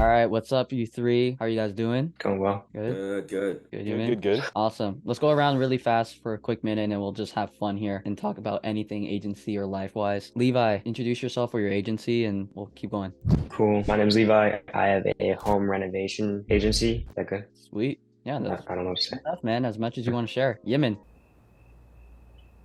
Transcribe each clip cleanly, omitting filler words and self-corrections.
All right, what's up, you three? How are you guys doing? Going well. Good? Good. Good, you Good, man? good, good. Awesome. Let's go around really fast for a quick minute and we'll just have fun here and talk about anything agency or life-wise. Levi, introduce yourself or your agency and we'll keep going. Cool. My name's Levi. I have a home renovation agency. That good? Sweet. Yeah, I, that's I don't know what to say. enough, man. As much as you want to share. Yemen.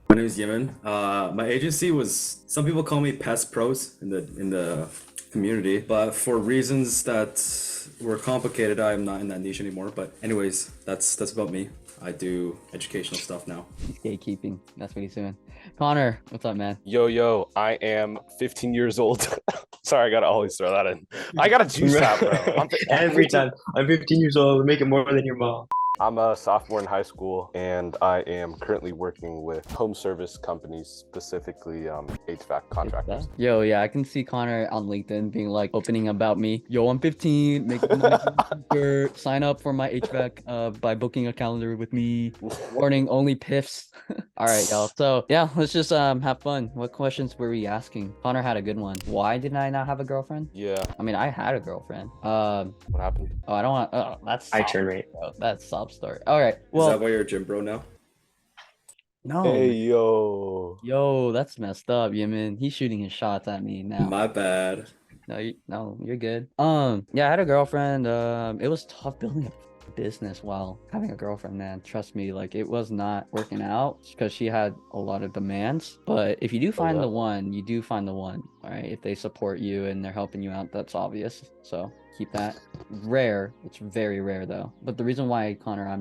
My name is Yemen. My agency was some people call me pest pros in the community, but for reasons that were complicated, I'm not in that niche anymore. But anyways, that's about me. I do educational stuff now. He's gatekeeping. That's what he's doing. Connor, what's up, man? Yo, I am 15 years old. Sorry, I gotta always throw that in. I got a juice hat, bro. Every time. I'm 15 years old. Making more than your mom. I'm a sophomore in high school, and I am currently working with home service companies, specifically HVAC contractors. Yo, yeah, I can see Connor on LinkedIn being like opening about me. Yo, I'm 15, making money from the sign up for my HVAC by booking a calendar with me. Warning, only PIFs. All right, y'all. So yeah, let's just have fun. What questions were we asking? Connor had a good one. Why did I not have a girlfriend? Yeah, I mean, I had a girlfriend. what happened? Oh, I don't want. That's I sob, turn rate. bro. That's sob story. All right. Is Well, that why you're a gym bro now? no. Hey, Man. yo. Yo, that's messed up, Yemen. He's shooting his shots at me now. My bad. No, you're good. Yeah, I had a girlfriend. It was tough building a business while having a girlfriend, man. Trust me, like it was not working out because she had a lot of demands. But if you do find yeah. the one, you do find the one. All right. If they support you and they're helping you out, that's obvious. So keep that. Rare. It's very rare though. But the reason why, Connor,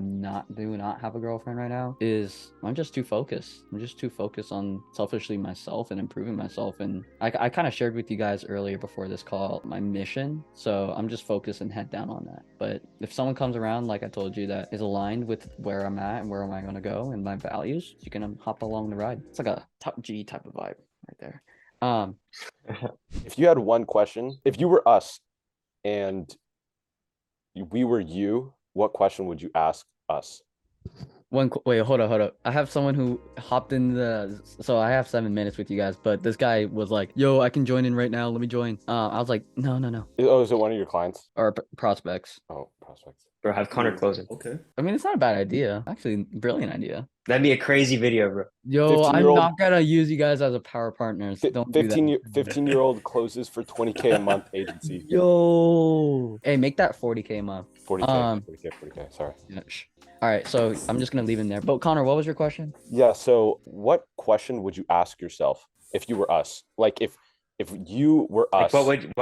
do not have a girlfriend right now is I'm just too focused. I'm just too focused on selfishly myself and improving myself. And I kind of shared with you guys earlier before this call my mission. So I'm just focused and head down on that. But if someone comes around, like I told you, that is aligned with where I'm at and where am I going to go and my values, you can hop along the ride. It's like a top G type of vibe right there. If you had one question, if you were us and we were you, what question would you ask us? Wait, hold up. I have someone who hopped in so I have 7 minutes with you guys, but this guy was like, yo, I can join in right now. Let me join. I was like, no. Oh, is it one of your clients? Or prospects. Oh, prospects. Bro, have Connor close it. Okay. I mean, it's not a bad idea. Actually, brilliant idea. That'd be a crazy video, bro. Yo, I'm 15-year-old not gonna use you guys as a power partners. Don't do that. 15-year-old closes for 20K a month agency. Yo. Hey, make that 40K a month. 40K, sorry. Yeah, all right, so I'm just gonna leave him there. But Connor, what was your question? Yeah, so what question would you ask yourself if you were us? Like if you were us. What would you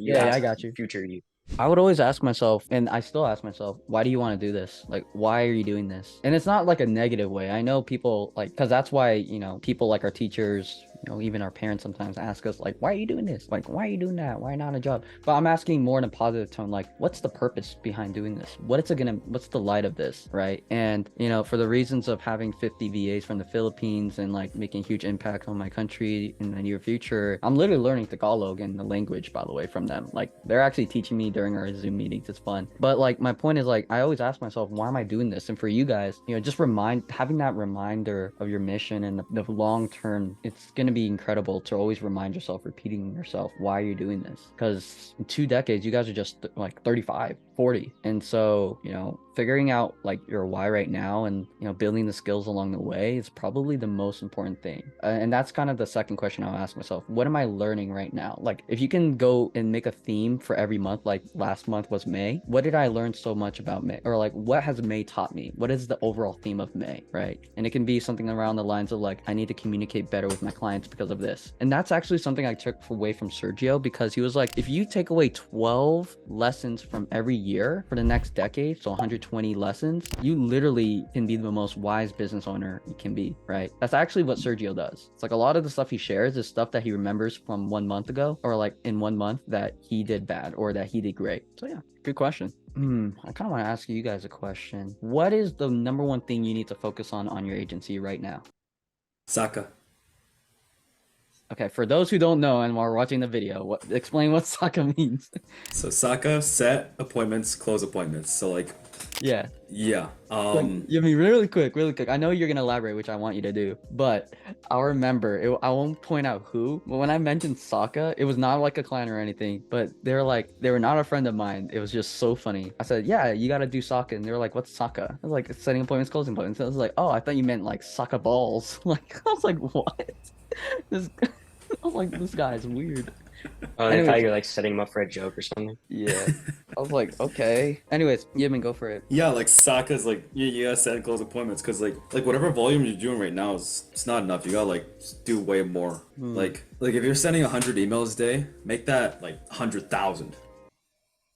Yeah, ask I got you. future you? I would always ask myself, and I still ask myself, why do you want to do this? Like, why are you doing this? And it's not like a negative way. I know people like, because that's why, people like our teachers, even our parents sometimes ask us, like, why are you doing this? Like, why are you doing that? Why not a job? But I'm asking more in a positive tone, like, what's the purpose behind doing this? What's the light of this? Right. And, for the reasons of having 50 VAs from the Philippines and like making huge impact on my country in the near future, I'm literally learning Tagalog and the language, by the way, from them. Like, they're actually teaching me during our Zoom meetings. It's fun. But like, my point is, like, I always ask myself, why am I doing this? And for you guys, just having that reminder of your mission and the long term, it's going to be incredible to always remind yourself, repeating yourself why you're doing this. Because in 2 decades, you guys are just like 35, 40. And so, figuring out like your why right now and, building the skills along the way is probably the most important thing. And that's kind of the second question I'll ask myself. What am I learning right now? Like, if you can go and make a theme for every month, like last month was May, what did I learn so much about May? Or like, what has May taught me? What is the overall theme of May, right? And it can be something around the lines of like, I need to communicate better with my clients because of this. And that's actually something I took away from Sergio, because he was like, if you take away 12 lessons from every year for the next decade, so 120 lessons, you literally can be the most wise business owner you can be, right? That's actually what Sergio does. It's like a lot of the stuff he shares is stuff that he remembers from 1 month ago, or like in 1 month that he did bad or that he did great. So yeah, good question. I kind of want to ask you guys a question. What is the number one thing you need to focus on your agency right now? Saka. Okay, for those who don't know and are watching the video, explain what Saka means. So Saka, set appointments, close appointments. So like Yeah. Yeah. I mean, really quick. I know you're gonna elaborate, which I want you to do, but I'll remember. I won't point out who, but when I mentioned Sokka, it was not like a client or anything, but they were not a friend of mine. It was just so funny. I said, yeah, you gotta do Sokka, and they were like, what's Sokka? I was like, setting appointments, closing appointments. I was like, oh, I thought you meant like Sokka balls. Like, I was like, what? This, I was like, this guy is weird. Oh, they thought Anyways, you were like setting him up for a joke or something. yeah. I was like, okay. Anyways, Yimin, go for it. Yeah, like Sokka's like you gotta set and close appointments because like whatever volume you're doing right now is it's not enough. You gotta like do way more. Like if you're sending 100 emails a day, make that like 100,000.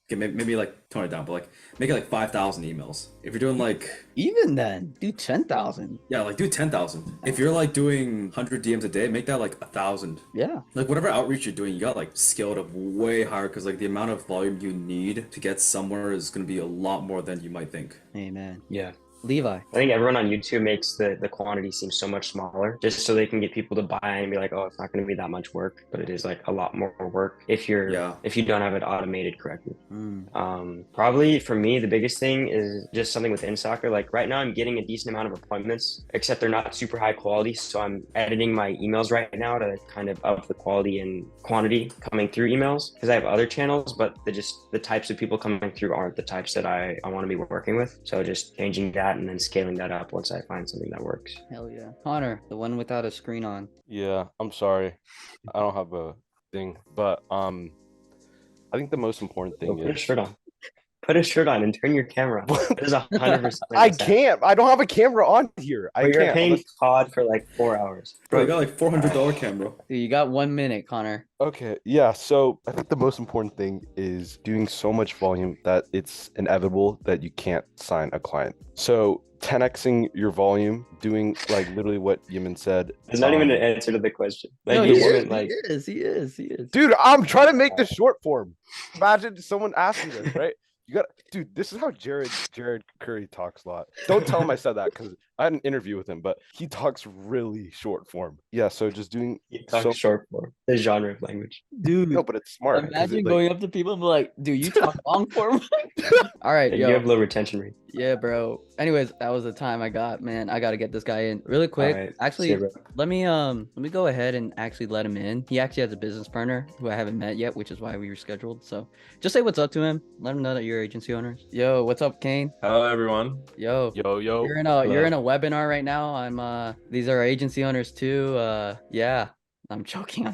Okay, maybe like tone it down, but like make it like 5,000 emails. If you're doing like Even then, do 10,000. yeah, like do 10,000. If you're like doing 100 DMs a day, make that like 1,000. Yeah. Like whatever outreach you're doing, you got like scale it up way higher because like the amount of volume you need to get somewhere is gonna be a lot more than you might think. Amen. Yeah. Levi. I think everyone on YouTube makes the quantity seem so much smaller just so they can get people to buy and be like, oh, it's not going to be that much work, but it is like a lot more work if you don't have it automated correctly. Probably for me, the biggest thing is just something within soccer. Like right now I'm getting a decent amount of appointments, except they're not super high quality. So I'm editing my emails right now to kind of up the quality and quantity coming through emails because I have other channels, but the types of people coming through aren't the types that I want to be working with. So just changing that and then scaling that up once I find something that works. Hell yeah. Connor, the one without a screen on. Yeah, I'm sorry. I don't have a thing, but I think the most important thing Put a is shirt on. Put a shirt on and turn your camera on. That is 100%. I can't. I don't have a camera on here. I You're can't. paying COD for like 4 hours. Bro, you got like $400 camera. Dude, you got 1 minute, Connor. Okay, yeah. So I think the most important thing is doing so much volume that it's inevitable that you can't sign a client. So 10xing your volume, doing like literally what Yimin said. It's not even an answer to the question. Like, No, you he wouldn't, like, is. He is. Dude, I'm trying to make the short form. Imagine someone asking this, right? You got, dude. This is how Jared Curry talks a lot. Don't tell him I said that because I had an interview with him, but he talks really short form. Yeah, so just doing short form, the genre of language. Dude, no, but it's smart. imagine going up to people and be like, dude, you talk long form. All right, Yeah, yo. you have low retention rate. Yeah, bro. Anyways, that was the time I got, man. I gotta get this guy in really quick. Alright, Actually, see you, bro. let me go ahead and actually let him in. He actually has a business partner who I haven't met yet, which is why we rescheduled. So just say what's up to him. Let him know that you're agency owners. Yo, what's up, Kane? Hello, everyone. Yo. Yo. You're in a webinar right now. These are our agency owners too. Yeah. I'm joking.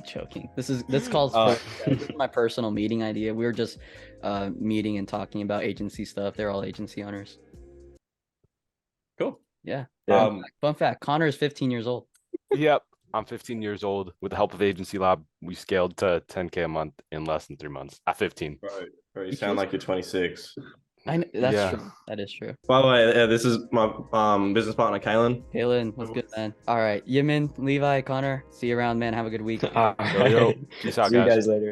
This calls for this is my personal meeting idea. We were just meeting and talking about agency stuff. They're all agency owners. Cool. Yeah. Yeah. Fun fact, Connor is 15 years old. Yep. I'm 15 years old. With the help of Agency Lab, we scaled to 10K a month in less than 3 months at 15. Right. You sound like you're 26. That's true. That is true. By the way, this is my business partner, Kaylin. Kaylin, what's good, man? All right. Yimin, Levi, Connor, see you around, man. Have a good week. All Yo. right. Peace out, See you guys. guys later.